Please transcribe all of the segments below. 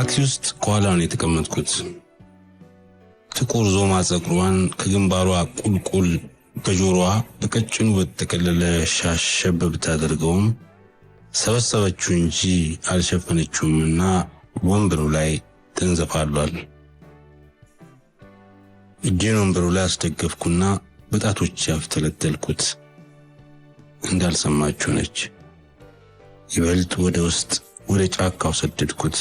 ታክሲ ውስጥ ከኋላው የተቀመጥኩት። ጥቁር ዞማ ጸጉሯን ከግንባሯ ቁልቁል በጆሮዋ በቀጭኑ በተጠቀለለ ሻሽ ሸብ ብታደርገውም ሰበሰበችው እንጂ አልሸፈነችውምና ወንበሩ ላይ ተንዘፋሏል። እጄን ወንበሩ ላይ አስደገፍኩና በጣቶች ያፍተለተልኩት። እንዳልሰማችሁ ነች። ይበልጥ ወደ ውስጥ ወደ ጫካው ሰደድኩት።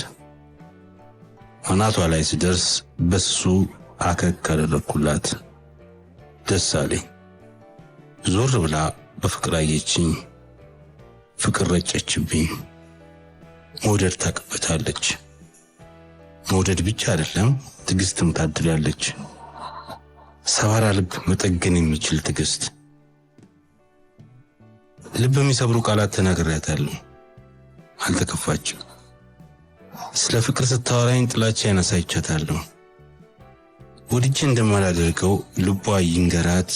አናቷ ላይ ስደርስ በሱ አከክ አደረኩላት። ደስ አለኝ። ዞር ብላ በፍቅር አየችኝ። ፍቅር ረጨችብኝ። መውደድ ታቅበታለች። መውደድ ብቻ አይደለም ትዕግስትም ታድላለች። ሰባራ ልብ መጠገን የሚችል ትዕግስት። ልብ የሚሰብሩ ቃላት ተናግሬያታለሁ። አልተከፋችም። ስለ ፍቅር ስታወራኝ ጥላቻ ያነሳይቻታለሁ። ወድጄ እንደማላደርገው ልቧ ይንገራት።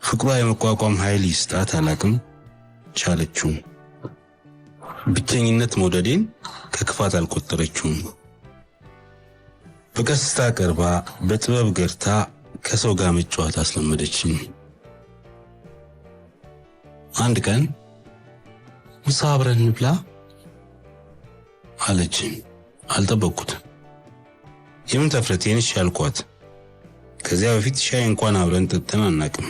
ፍቅሯ የመቋቋም ኃይል ይስጣት። አላቅም ቻለችው። ብቸኝነት መውደዴን ከክፋት አልቆጠረችውም። በቀስታ ቀርባ በጥበብ ገርታ ከሰው ጋር መጫወት አስለመደችኝ። አንድ ቀን ምሳ አብረን እንብላ አለችኝ። አልጠበቅኩትም። የምን ተፍረቴንሽ ያልኳት። ከዚያ በፊት ሻይ እንኳን አብረን ጠጥተን አናቅም።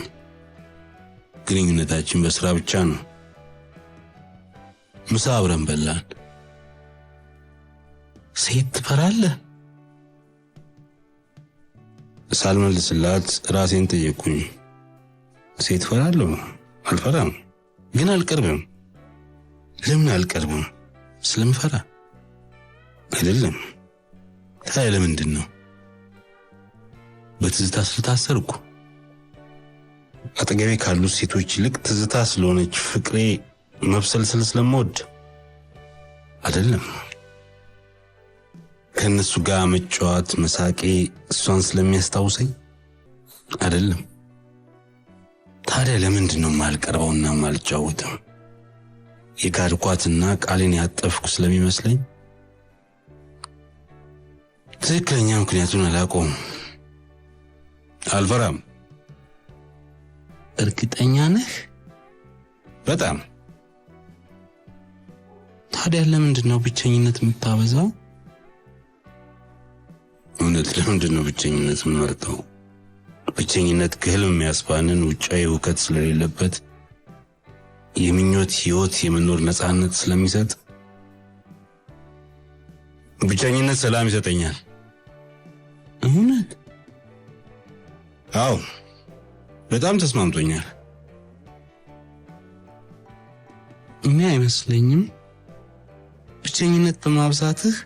ግንኙነታችን በስራ ብቻ ነው። ምሳ አብረን በላን። ሴት ትፈራለህ? ሳልመልስላት ራሴን ጠየቅኩኝ። ሴት ፈራለሁ? አልፈራም፣ ግን አልቀርብም። ለምን አልቀርብም? ስለምፈራ አይደለም። ታዲያ ለምንድን ነው? በትዝታ ስለታሰርኩ። አጠገቤ ካሉት ሴቶች ይልቅ ትዝታ ስለሆነች ፍቅሬ መብሰልሰል ስለምወድ አይደለም። ከነሱ ጋር መጫወት መሳቄ እሷን ስለሚያስታውሰኝ አይደለም። ታዲያ ለምንድን ነው የማልቀርበውና የማልጫወተው? የጋድኳትና ቃሌን ያጠፍኩ ስለሚመስለኝ? ትክክለኛ ምክንያቱን አላውቀውም። አልፈራም። እርግጠኛ ነህ? በጣም። ታዲያ ለምንድን ነው ብቸኝነት የምታበዛው? እውነት ለምንድን ነው ብቸኝነት የምመርጠው? ብቸኝነት ከህልም የሚያስባንን ውጫዊ ውከት ስለሌለበት የምኞት ህይወት የመኖር ነፃነት ስለሚሰጥ። ብቸኝነት ሰላም ይሰጠኛል። እውነት? አዎ፣ በጣም ተስማምቶኛል። እኔ አይመስለኝም። ብቸኝነት በማብዛትህ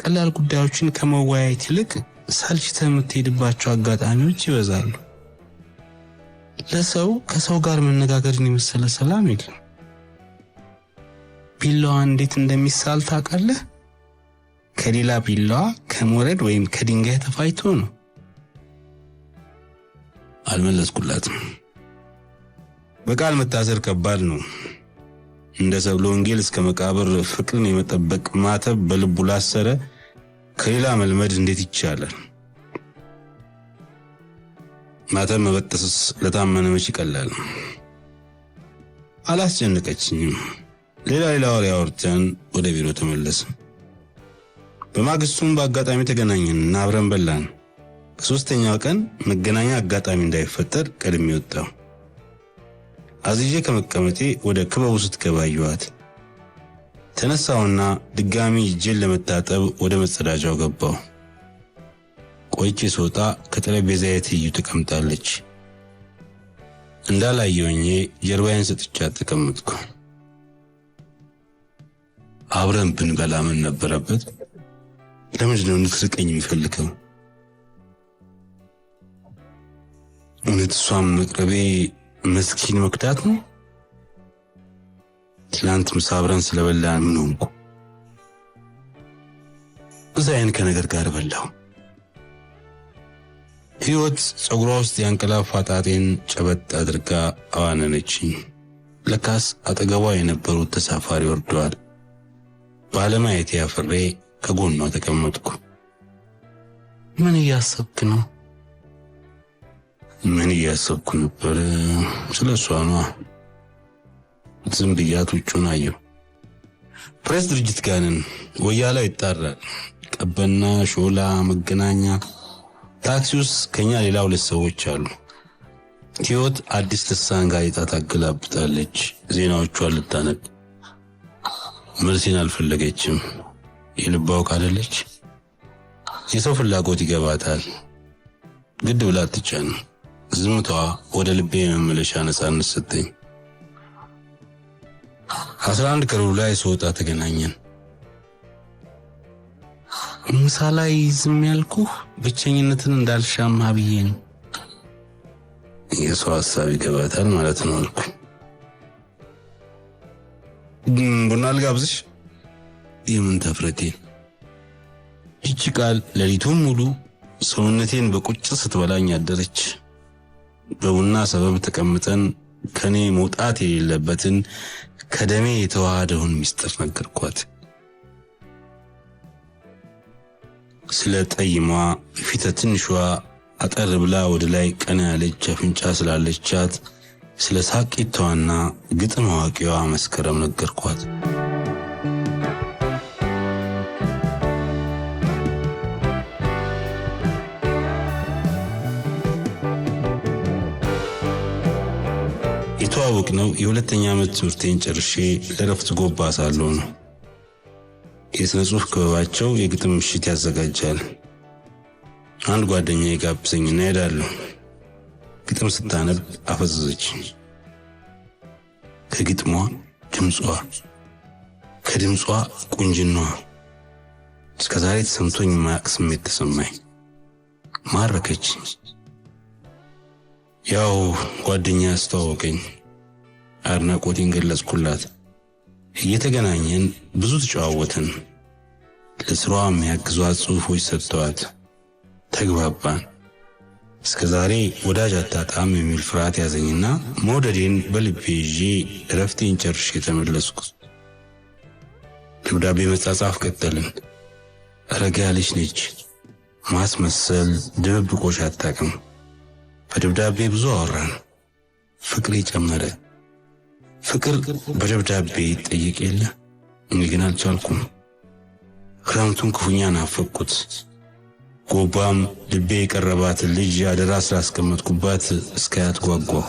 ቀላል ጉዳዮችን ከመወያየት ይልቅ ሳልችተህ የምትሄድባቸው አጋጣሚዎች ይበዛሉ። ለሰው ከሰው ጋር መነጋገርን የመሰለ ሰላም የለም። ቢላዋ እንዴት እንደሚሳል ታውቃለህ? ከሌላ ቢላዋ ከሞረድ ወይም ከድንጋይ ተፋይቶ ነው። አልመለስኩላትም። በቃል መታሰር ከባድ ነው። እንደ ሰብለ ወንጌል እስከ መቃብር ፍቅርን የመጠበቅ ማተብ በልቡ ላሰረ ከሌላ መልመድ እንዴት ይቻላል? ማተብ መበጠስስ ለታመነ መች ይቀላል። አላስጨነቀችኝም። ሌላ ወሬ አውርተን ወደ ቢሮ ተመለስን። በማግስቱም በአጋጣሚ ተገናኘንና አብረን በላን። ከሶስተኛው ቀን መገናኛ አጋጣሚ እንዳይፈጠር ቀድሜ ወጣሁ። አዝዤ ከመቀመጤ ወደ ክበቡ ስትገባ አየኋት። ተነሳውና ድጋሚ እጄን ለመታጠብ ወደ መጸዳጃው ገባሁ። ቆይቼ ስወጣ ከጠረጴዛዬ ትይዩ ተቀምጣለች። እንዳላየሁኝ ጀርባዬን ሰጥቻት ተቀመጥኩ። አብረን ብንበላ ምን ነበረበት? ለምንድን ነው እንድትስቀኝ የሚፈልገው? እውነት እሷም መቅረቤ መስኪን መክዳት ነው? ትላንት ምሳ አብረን ስለበላን ምን ሆንኩ? እዛዬን ከነገር ጋር በላሁ። ሕይወት ጸጉሯ ውስጥ ያንቀላፋ ጣቴን ጨበጥ አድርጋ አዋነነችኝ። ለካስ አጠገቧ የነበሩት ተሳፋሪ ወርደዋል። ባለማየቴ አፍሬ ከጎኗ ተቀመጥኩ። ምን እያሰብክ ነው? ምን እያሰብኩ ነበር? ስለሷ ነው። ዝም ብያት ውጩን አየሁ። ፕሬስ ድርጅት ጋር ነን። ወያላው ይጣራል። ቀበና፣ ሾላ፣ መገናኛ። ታክሲ ውስጥ ከኛ ሌላ 2 ሰዎች አሉ። ህይወት አዲስ ልሳን ጋዜጣ ታገላብጣለች። ዜናዎቿን ልታነብ። መልሴን አልፈለገችም። የልብ አውቅ አይደለች። የሰው ፍላጎት ይገባታል። ግድ ብላ አትጫን። ዝምታዋ ወደ ልቤ የመመለሻ ነፃነት ሰጠኝ። 11 ከሩብ ላይ ስወጣ ተገናኘን። ምሳ ላይ ዝም ያልኩህ ብቸኝነትን እንዳልሻማ ብዬ ነው። የሰው ሐሳብ ይገባታል ማለት ነው አልኩ። ቡና ልጋብዝሽ? የምን ተፍረቴ? ይህች ቃል ሌሊቱን ሙሉ ሰውነቴን በቁጭት ስትበላኝ አደረች። በቡና ሰበብ ተቀምጠን ከኔ መውጣት የሌለበትን ከደሜ የተዋሃደውን ሚስጥር ነገርኳት። ስለ ጠይሟ ፊተ ትንሿ አጠር ብላ ወደ ላይ ቀና ያለች አፍንጫ ስላለቻት ስለ ሳቂቷና ግጥም አዋቂዋ መስከረም ነገርኳት። የተዋወቅነው የ2ኛ ዓመት ትምህርቴን ጨርሼ ለረፍት ጎባ ሳለሁ ነው። የሥነ ጽሑፍ ክበባቸው የግጥም ምሽት ያዘጋጃል። አንድ ጓደኛዬ ጋብዘኝና እሄዳለሁ። ግጥም ስታነብ አፈዘዘች። ከግጥሟ ድምጿ፣ ከድምጿ ቁንጅኗ እስከዛሬ ተሰምቶኝ የማያውቅ ስሜት ተሰማኝ። ማረከች። ያው ጓደኛ አስተዋወቀኝ። አድናቆቴን ገለጽኩላት። እየተገናኘን ብዙ ተጨዋወትን። ለስራዋ የሚያግዟት ጽሑፎች ሰጥተዋት ተግባባን። እስከዛሬ ወዳጅ አታጣም የሚል ፍርሃት ያዘኝና መውደዴን በልቤ ይዤ እረፍቴን ጨርሼ ተመለስኩ። ደብዳቤ መጻጻፍ ቀጠልን። ረጋ ያለች ነች። ማስመሰል፣ ድብብቆሽ አታውቅም። በደብዳቤ ብዙ አወራን። ፍቅሬ ጨመረ። ፍቅር በደብዳቤ ይጠየቅ የለ። እኔ ግን አልቻልኩም። ክረምቱን ክፉኛ ናፈቅኩት። ጎባም ልቤ የቀረባትን ልጅ አደራ ስላስቀመጥኩባት እስካያት ጓጓሁ።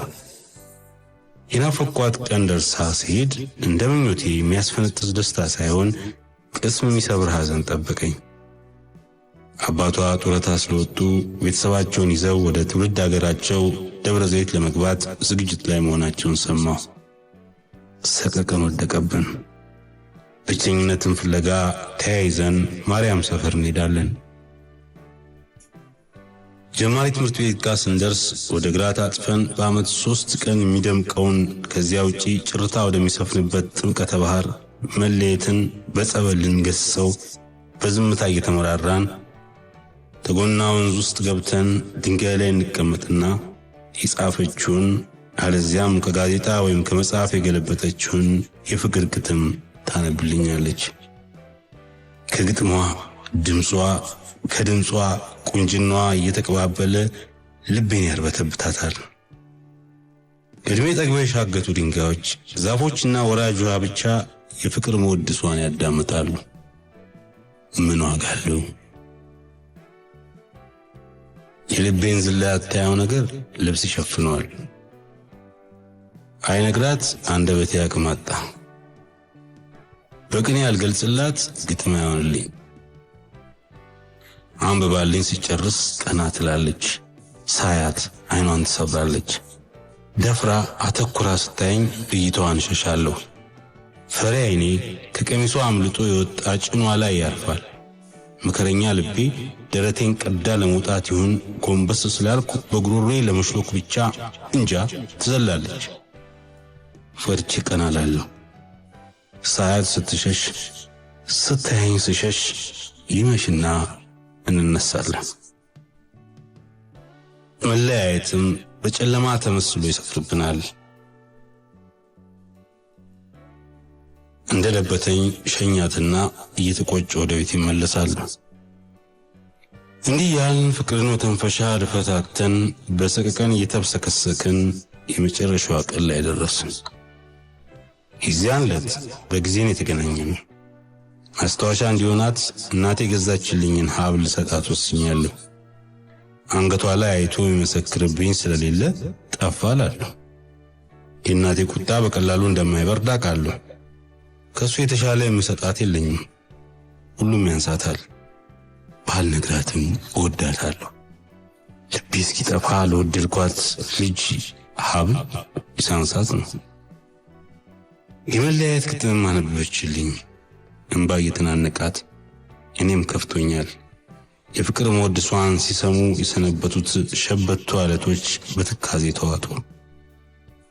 የናፈቅኳት ቀን ደርሳ ሲሄድ እንደ ምኞቴ የሚያስፈነጥዝ ደስታ ሳይሆን ቅስም የሚሰብር ሐዘን ጠበቀኝ። አባቷ ጡረታ ስለወጡ ቤተሰባቸውን ይዘው ወደ ትውልድ ሀገራቸው ደብረ ዘይት ለመግባት ዝግጅት ላይ መሆናቸውን ሰማሁ። ሰቀቀን ወደቀብን። ብቸኝነትን ፍለጋ ተያይዘን ማርያም ሰፈር እንሄዳለን። ጀማሪ ትምህርት ቤት ጋር ስንደርስ ወደ ግራ ታጥፈን በዓመት 3 ቀን የሚደምቀውን ከዚያ ውጪ ጭርታ ወደሚሰፍንበት ጥምቀተ ባህር መለየትን በጸበል ልንገስሰው በዝምታ እየተመራራን ተጎና ወንዝ ውስጥ ገብተን ድንጋይ ላይ እንቀመጥና የጻፈችውን አለዚያም ከጋዜጣ ወይም ከመጽሐፍ የገለበጠችውን የፍቅር ግጥም ታነብልኛለች። ከግጥሟ ድምጿ፣ ከድምጿ ቁንጅናዋ እየተቀባበለ ልቤን ያርበተብታታል። እድሜ ጠግበው የሻገቱ ድንጋዮች፣ ዛፎችና ወራጅ ውሃ ብቻ የፍቅር መወድሷን ያዳምጣሉ። ምን ዋጋ አለው? የልቤን ዝላይ አታየው ነገር ልብስ ይሸፍነዋል። አይነግራት አንደበቴ ያቅማጣ። በቅኔ ያልገልጽላት ግጥም አይሆንልኝ። አንብባልኝ ሲጨርስ ቀና ትላለች። ሳያት አይኗን ትሰብራለች። ደፍራ አተኩራ ስታየኝ እይታዋን ሸሻለሁ። ፈሪ አይኔ ከቀሚሷ አምልጦ የወጣ ጭኗ ላይ ያርፋል። መከረኛ ልቤ ደረቴን ቀዳ ለመውጣት ይሁን ጎንበስ ስላልኩ በጉሮሮዬ ለመሽሎክ ብቻ እንጃ ትዘላለች። ፈርቼ ቀና እላለሁ። ሳያት ስትሸሽ፣ ስታየኝ ስሸሽ ይመሽና እንነሳለን። መለያየትም በጨለማ ተመስሎ ይሰፍርብናል። እንደለበተኝ ሸኛትና እየተቆጨ ወደ ቤት ይመለሳል። እንዲህ ያልን ፍቅርን መተንፈሻ ልፈታተን በሰቀቀን እየተብሰከሰክን የመጨረሻው ቀን ላይ ደረስን። የዚያን ዕለት በጊዜን የተገናኘነው ማስታወሻ እንዲሆናት እናቴ ገዛችልኝን ሐብል ሰጣት ወስኛለሁ። አንገቷ ላይ አይቶ የሚመሰክርብኝ ስለሌለ ጠፋ እላለሁ። የእናቴ ቁጣ በቀላሉ እንደማይበርድ አውቃለሁ። ከሱ የተሻለ የምሰጣት የለኝም። ሁሉም ያንሳታል። ባልነግራትም እወዳታለሁ። ልቤ እስኪጠፋ ለወደድኳት ልጅ ሐብል ይሳንሳት ነው። የመለያየት ግጥም አነበበችልኝ። እንባ እየተናነቃት እኔም ከፍቶኛል። የፍቅር መወድሷን ሲሰሙ የሰነበቱት ሸበቱ አለቶች በትካዜ ተዋጡ።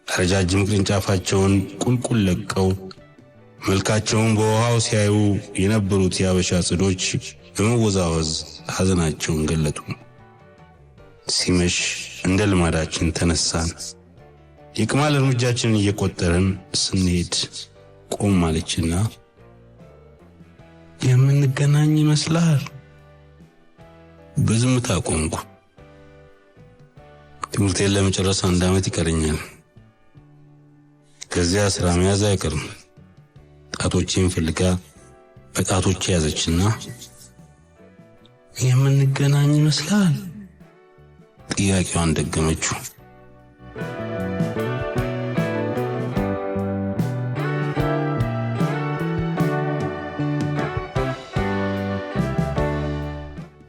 ረጃጅም ቅርንጫፋቸውን ቁልቁል ለቀው መልካቸውን በውሃው ሲያዩ የነበሩት የአበሻ ጽዶች በመወዛወዝ ሐዘናቸውን ገለጡ። ሲመሽ እንደ ልማዳችን ተነሳን። የቅማል እርምጃችንን እየቆጠረን ስንሄድ ቆም አለችና የምንገናኝ ይመስላል። በዝምታ ቆምኩ። ትምህርቴን ለመጨረስ 1 ዓመት ይቀረኛል። ከዚያ ስራ መያዝ አይቀርም። ጣቶቼን ፈልጋ በጣቶቼ ያዘችና የምንገናኝ ይመስላል ጥያቄዋን ደገመችው።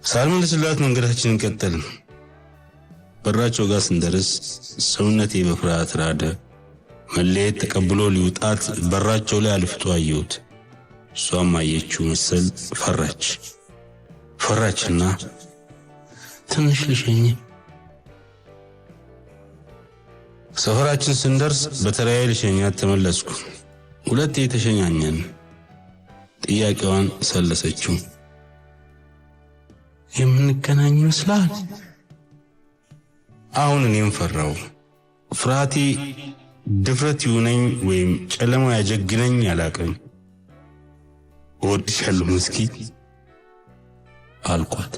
ሳልመልስላት መንገዳችንን ቀጠልን። በራቸው ጋር ስንደርስ ሰውነቴ በፍርሃት ራደ። መለየት ተቀብሎ ሊውጣት በራቸው ላይ አልፍቶ አየሁት። እሷም አየችው መሰል ፈራችና ትንሽ ልሸኝ። ሰፈራችን ስንደርስ በተራዬ ልሸኛት ተመለስኩ። ሁለቴ ተሸኛኘን። ጥያቄዋን ሰለሰችው። የምንገናኝ ይመስላል። አሁን እኔም ፈራው። ፍርሃቴ ድፍረት ይሁነኝ ወይም ጨለማ ያጀግነኝ አላውቅም። እወድሻለሁ መስኪ አልኳት።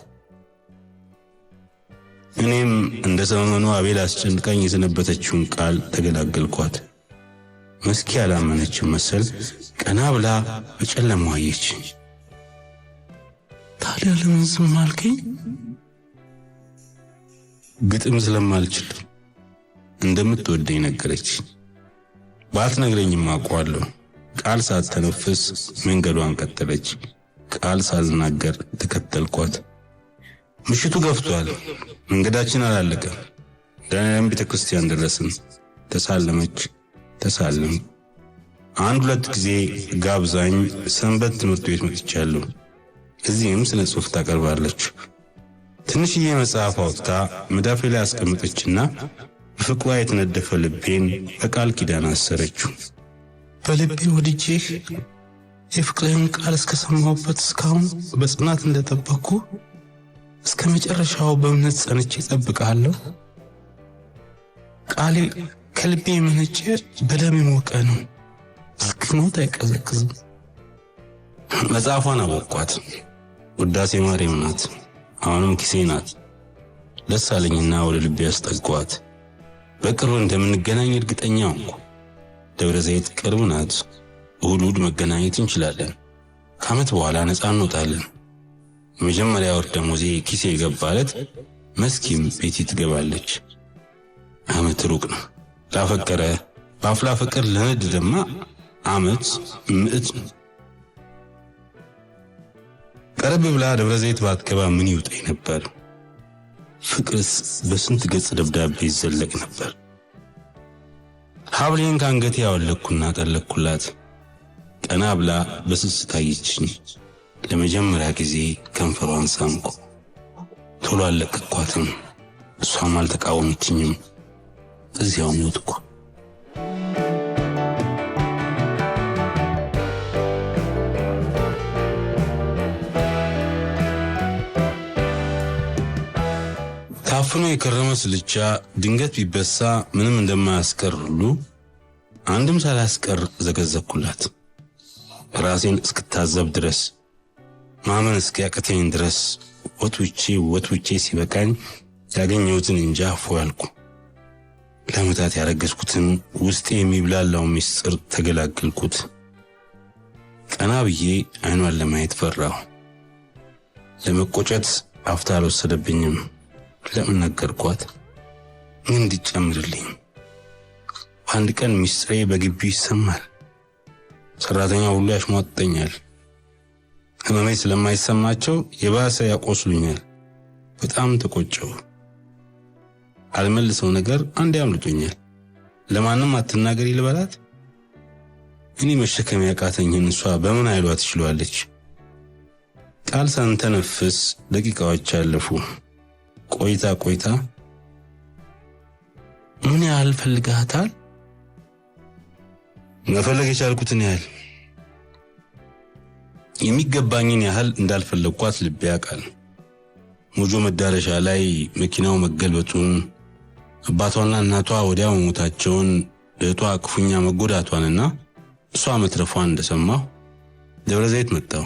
እኔም እንደ ሰመመኑ አቤል አስጨንቃኝ የሰነበተችውን ቃል ተገላገልኳት። መስኪ አላመነችም መሰል ቀና ብላ በጨለማው አየችኝ። ታዲያ ለምን ዝም አልከኝ? ግጥም ስለማልችል እንደምትወደኝ ነገረች። ባትነግረኝም አውቀዋለሁ። ቃል ሳትተነፍስ መንገዷን ቀጠለች። ቃል ሳልናገር ተከተልኳት። ምሽቱ ገፍቷል። መንገዳችን አላለቀም። ዳንኤል ቤተክርስቲያን ደረስን። ተሳለም። 1-2 ጊዜ ጋብዛኝ ሰንበት ትምህርት ቤት መጥቻለሁ። እዚህም ስነ ጽሑፍ ታቀርባለች። ትንሽዬ መጽሐፍ አውጥታ መዳፌ ላይ አስቀመጠችና በፍቅሯ የተነደፈ ልቤን በቃል ኪዳን አሰረችው። በልቤ ወድጄህ የፍቅርህን ቃል እስከሰማሁበት እስካሁን በጽናት እንደጠበቅኩ እስከ መጨረሻው በእምነት ጸንቼ እጠብቅሃለሁ። ቃሌ ከልቤ የመነጨ በደም የሞቀ ነው። እስክሞት አይቀዘቅዝም። መጽሐፏን አወቅኳት። ውዳሴ ማርያም ናት። አሁንም ኪሴ ናት። ደስ አለኝና ወደ ልቤ አስጠጓት። በቅርብ እንደምንገናኝ እርግጠኛ ሆንኩ። ደብረ ዘይት ቅርብ ናት። እሁድ መገናኘት እንችላለን። ከዓመት በኋላ ነፃ እንወጣለን። የመጀመሪያ ወር ደሞዜ ኪሴ የገባለት መስኪም ቤቴ ትገባለች። ዓመት ሩቅ ነው። ላፈቀረ በአፍላ ፍቅር ለነደደማ ዓመት ምዕት ነው። ቀረብ ብላ ደብረ ዘይት ባትገባ ምን ይውጠኝ ነበር? ፍቅርስ በስንት ገጽ ደብዳቤ ይዘለቅ ነበር? ሐብሌን ከአንገቴ ያወለቅኩና ጠለቅኩላት። ቀና ብላ በስስት አየችኝ። ለመጀመሪያ ጊዜ ከንፈሯን ሳምኩ። ቶሎ አልለቀቅኳትም። እሷም አልተቃወመችኝም። እዚያው ሞትኩ። ታፍኖ የከረመ ስልቻ ድንገት ቢበሳ ምንም እንደማያስቀር ሁሉ አንድም ሳላስቀር ዘገዘኩላት። ራሴን እስክታዘብ ድረስ ማመን እስኪያቅተኝ ድረስ ወትውቼ ሲበቃኝ ያገኘሁትን እንጃ ፎያልኩ። ለመታት ያረገዝኩትን ውስጤ የሚብላላው ምስጢር ተገላገልኩት። ቀና ብዬ አይኗን ለማየት ፈራሁ። ለመቆጨት አፍታ አልወሰደብኝም። ለምን ነገርኳት? ምን እንዲጨምርልኝ? አንድ ቀን ምስጢሬ በግቢው ይሰማል። ሰራተኛ ሁሉ ያሽሟጠኛል። ህመሜ ስለማይሰማቸው የባሰ ያቆስሉኛል። በጣም ተቆጨው። አልመልሰው ነገር አንድ ያምልጦኛል። ለማንም አትናገሪ ልበላት? እኔ መሸከም ያቃተኝን እሷ በምን ኃይሏ ትችላለች? ቃል ሳንተነፍስ ደቂቃዎች አለፉ። ቆይታ ምን ያህል ፈልጋታል? መፈለግ የቻልኩትን ያህል፣ የሚገባኝን ያህል እንዳልፈለግኳት ልቤ ያውቃል። ሞጆ መዳረሻ ላይ መኪናው መገልበጡን፣ አባቷና እናቷ ወዲያው መሞታቸውን፣ እህቷ ክፉኛ መጎዳቷንና እሷ መትረፏን እንደሰማሁ ደብረ ዘይት መጣሁ።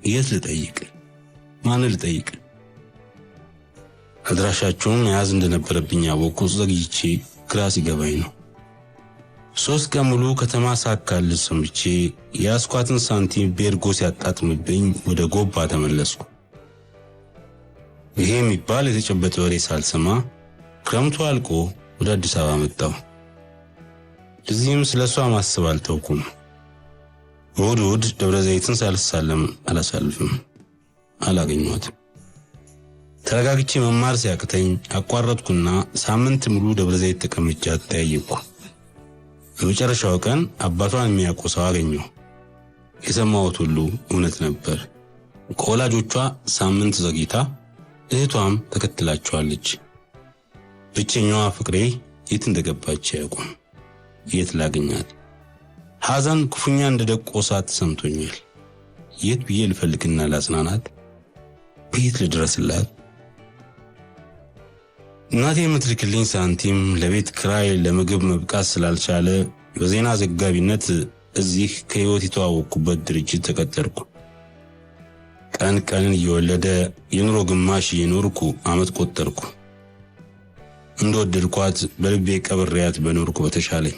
የት ልጠይቅ? ማን ልጠይቅ? አድራሻቸውን መያዝ እንደነበረብኝ ያወቅኩ ዘግይቼ ግራ ሲገባኝ ነው። 3 ቀን ሙሉ ከተማ ሳካልስ ሰምቼ የያዝኳትን ሳንቲም ቤርጎ ሲያጣጥምብኝ ወደ ጎባ ተመለስኩ። ይሄ የሚባል የተጨበጠ ወሬ ሳልሰማ ክረምቱ አልቆ ወደ አዲስ አበባ መጣሁ። እዚህም ስለሷ ማሰብ አልተውኩም። እሑድ ደብረ ዘይትን ሳልሳለም አላሳልፍም። አላገኘኋትም። ተረጋግቼ መማር ሲያቅተኝ አቋረጥኩና ሳምንት ሙሉ ደብረ ዘይት ተቀምጬ አጠያየቅኩ። በመጨረሻው ቀን አባቷን የሚያውቁ ሰው አገኘሁ። የሰማሁት ሁሉ እውነት ነበር። ከወላጆቿ ሳምንት ዘግይታ እህቷም ተከትላቸዋለች። ብቸኛዋ ፍቅሬ የት እንደገባች አያውቁም። የት ላገኛት? ሐዘን ክፉኛ እንደደቆሳት ሰምቶኛል። የት ብዬ ልፈልግና ላጽናናት? ቤት ልድረስላት? እናቴ የምትልክልኝ ሳንቲም ለቤት ክራይ ለምግብ መብቃት ስላልቻለ በዜና ዘጋቢነት እዚህ ከህይወት የተዋወቅኩበት ድርጅት ተቀጠርኩ። ቀን እየወለደ የኑሮ ግማሽ እየኖርኩ አመት ቆጠርኩ። እንደወደድኳት በልቤ ቀብሬያት በኖርኩ በተሻለኝ።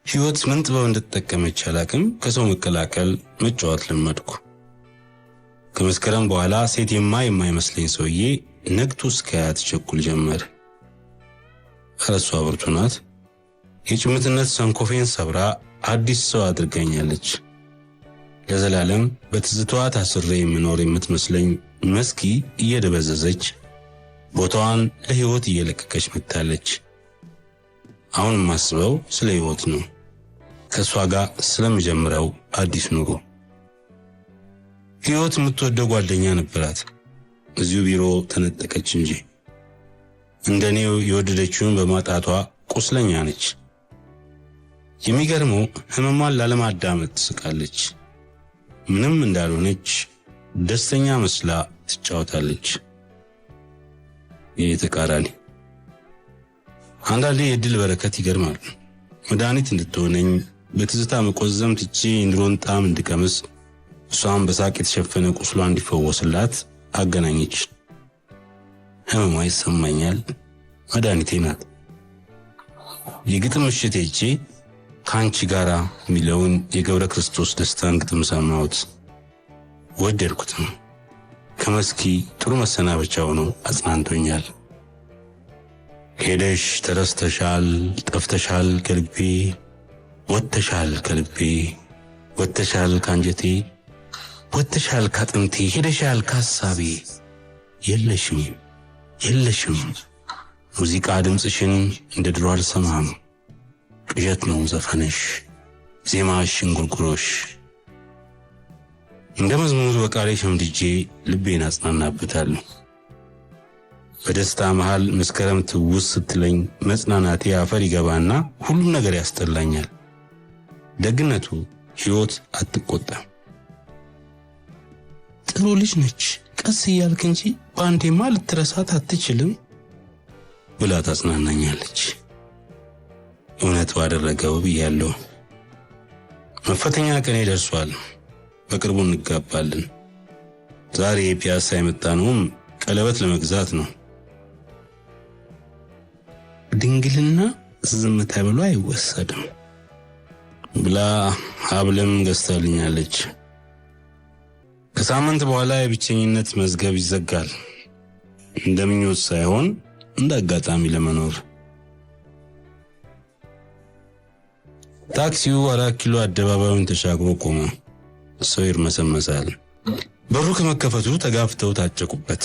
ህይወት ምን ጥበብ እንደተጠቀመች አላቅም። ከሰው መቀላቀል መጫወት ለመድኩ። ከመስከረም በኋላ ሴት የማይመስለኝ ሰውዬ ነግቶ እስኪያያት ቸኩል ጀመር። እረሷ ብርቱ ናት። የጭምትነት ሰንኮፌን ሰብራ አዲስ ሰው አድርጋኛለች። ለዘላለም በትዝታዋ ታስሬ የምኖር የምትመስለኝ መስኪ እየደበዘዘች ቦታዋን ለህይወት እየለቀቀች መጥታለች። አሁን ማስበው ስለ ህይወት ነው። ከሷ ጋር ስለምጀምረው አዲስ ኑሮ። ህይወት የምትወደው ጓደኛ ነበራት። እዚሁ ቢሮ ተነጠቀች እንጂ እንደኔው የወደደችውን በማጣቷ ቁስለኛ ነች። የሚገርመው ህመሟን ላለማዳመጥ ትስቃለች። ምንም እንዳልሆነች ደስተኛ መስላ ትጫወታለች። የተቃራኒ አንዳንዴ የድል በረከት ይገርማል። መድኃኒት እንድትሆነኝ በትዝታ መቆዘም ትቼ እንድሮን ጣም እንድቀምስ እሷም በሳቅ የተሸፈነ ቁስሏ እንዲፈወስላት አገናኘች። ህመሟ ይሰማኛል። መድኃኒቴ ናት። የግጥም ምሽት ሄጄ ከአንቺ ጋራ የሚለውን የገብረ ክርስቶስ ደስታን ግጥም ሰማሁት። ወደድኩትም። ከመስኪ ጥሩ መሰናበቻ ሆኖ አጽናንቶኛል። ሄደሽ ተረስተሻል፣ ጠፍተሻል ከልቤ፣ ወጥተሻል ከልቤ፣ ወጥተሻል ካንጀቴ፣ ወጥተሻል ካጥንቴ፣ ሄደሻል ካሳቤ፣ የለሽም ሙዚቃ ድምፅሽን እንደ ድሮ አልሰማም። ቅዠት ነው ዘፈነሽ፣ ዜማሽ እንጉርጉሮሽ። እንደ መዝሙር በቃሌ ሸምድጄ ልቤን አጽናናበታለሁ። በደስታ መሃል መስከረም ትውስ ስትለኝ መጽናናቴ አፈር ይገባና ሁሉም ነገር ያስጠላኛል። ደግነቱ ህይወት አትቆጣም። ጥሩ ልጅ ነች፣ ቀስ እያልክ እንጂ በአንዴማ ልትረሳት አትችልም ብላ ታጽናናኛለች። እውነት ባደረገው ብያለሁ። መፈተኛ ቀኔ ደርሷል። በቅርቡ እንጋባለን። ዛሬ ፒያሳ የመጣነውም ቀለበት ለመግዛት ነው። ድንግልና ዝም ተብሎ አይወሰድም ብላ ሀብልም ገዝታልኛለች። ከሳምንት በኋላ የብቸኝነት መዝገብ ይዘጋል። እንደምኞት ሳይሆን እንደ አጋጣሚ ለመኖር። ታክሲው 4 ኪሎ አደባባዩን ተሻግሮ ቆመ። ሰው ይርመሰመሳል። በሩ ከመከፈቱ ተጋፍተው ታጨቁበት።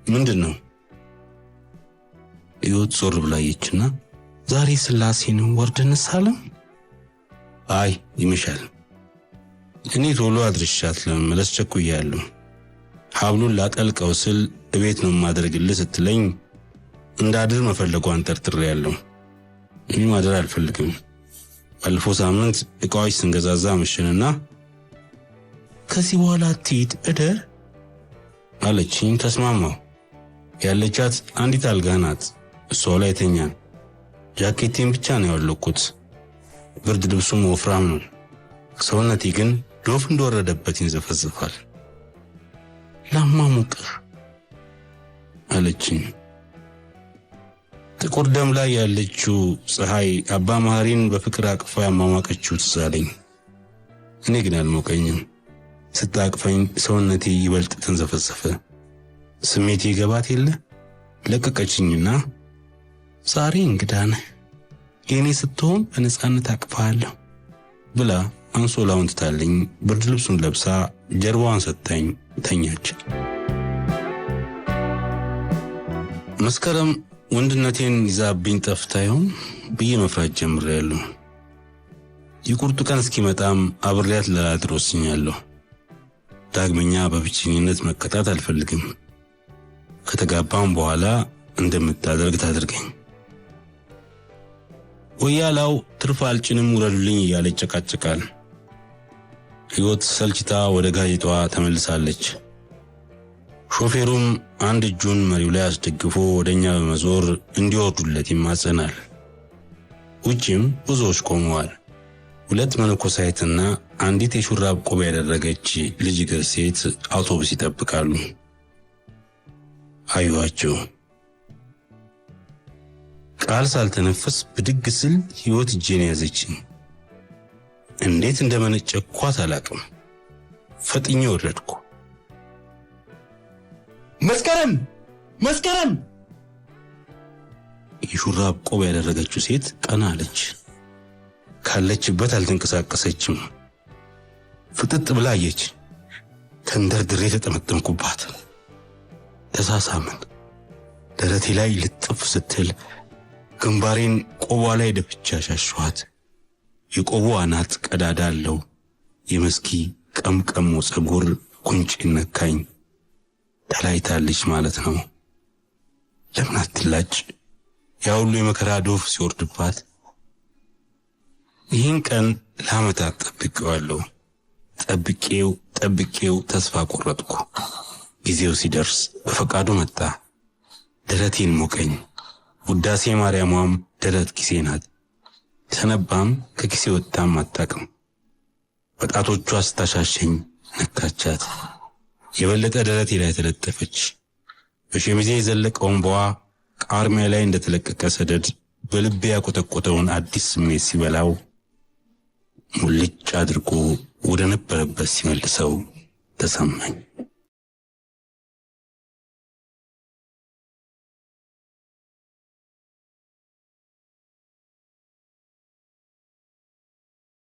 ምንድን ነው? ሕይወት ዞር ብላየችና ዛሬ ስላሴን ወርደን ሳለም? አይ ይመሻል። እኔ ቶሎ አድርሻት ለመመለስ ቸኩያለሁ። ሀብሉን ላጠልቀው ስል እቤት ነው ማድረግልህ ስትለኝ እንዳድር መፈለጓን ጠርጥሬያለሁ። እኔ ማደር አልፈልግም። ባለፈው ሳምንት ዕቃዎች ስንገዛዛ መሸንና ከዚህ በኋላ አትሂድ እደር አለችኝ። ተስማማው። ያለቻት አንዲት አልጋ ናት። እሷ ላይ ተኛን። ጃኬቴን ብቻ ነው ያወለኩት። ብርድ ልብሱም ወፍራም ነው። ሰውነቴ ግን ዶፍ እንደወረደበት ይንዘፈዘፋል። ላማሙቅህ አለችኝ። ጥቁር ደም ላይ ያለችው ፀሐይ አባ መሐሪን በፍቅር አቅፋ ያማማቀችው ትዝ አለኝ። እኔ ግን አልሞቀኝም። ስታቅፈኝ ሰውነቴ ይበልጥ ተንዘፈዘፈ። ስሜቴ ገባት የለ ለቀቀችኝና ዛሬ እንግዳ ነህ፣ የኔ ስትሆን በነፃነት አቅፋለሁ ብላ አንሶላውን ትታለኝ ብርድ ልብሱን ለብሳ ጀርባዋን ሰጥታኝ ተኛች። መስከረም ወንድነቴን ይዛብኝ ጠፍታ ይሆን ብዬ መፍራት ጀምሬያለሁ። የቁርጡ ቀን እስኪመጣም አብሬያት ለላድር ወስኛለሁ። ዳግመኛ በብቸኝነት መቀጣት አልፈልግም። ከተጋባም በኋላ እንደምታደርግ ታድርገኝ። ወያላው ትርፍ አልጭንም ውረዱልኝ እያለ ይጨቃጨቃል። ሕይወት ሰልችታ ወደ ጋዜጣዋ ተመልሳለች። ሾፌሩም አንድ እጁን መሪው ላይ አስደግፎ ወደኛ በመዞር እንዲወርዱለት ይማጸናል። ውጪም ብዙዎች ቆመዋል። 2 መነኮሳይትና አንዲት የሹራብ ቆብ ያደረገች ልጅ እግር ሴት አውቶቡስ ይጠብቃሉ። አዩዋቸው። ቃል ሳልተነፈስ ብድግ ስል ሕይወት እጄን ያዘችኝ። እንዴት እንደመነጨኳት አላቅም። ፈጥኜ ወረድኩ። መስከረም መስከረም! የሹራብ ቆብ ያደረገችው ሴት ቀና አለች። ካለችበት አልተንቀሳቀሰችም። ፍጥጥ ብላ አየች። ተንደርድሬ ተጠመጠምኩባት። ተሳሳምን። ደረቴ ላይ ልጥፍ ስትል ግንባሬን ቆቧ ላይ ደፍቻ ሻሸኋት። የቆቡ አናት ቀዳዳ አለው። የመስኪ ቀምቀሞ ፀጉር ጉንጬን ነካኝ። ተላይታለች ማለት ነው። ለምን አትላጭ? ያ ሁሉ የመከራ ዶፍ ሲወርድባት። ይህን ቀን ለዓመታት ጠብቄዋለሁ። ጠብቄው ተስፋ ቆረጥኩ። ጊዜው ሲደርስ በፈቃዱ መጣ። ደረቴን ሞቀኝ። ውዳሴ ማርያሟም ደረት ኪሴ ናት። ተነባም ከኪሴ ወጣም አታቅም። በጣቶቿ ስታሻሸኝ ነካቻት። የበለጠ ደረቴ ላይ ተለጠፈች። በሸሚዜ የዘለቀውን በዋ ቃርሚያ ላይ እንደተለቀቀ ሰደድ በልቤ ያቆጠቆጠውን አዲስ ስሜት ሲበላው ሙልጭ አድርጎ ወደ ነበረበት ሲመልሰው ተሰማኝ።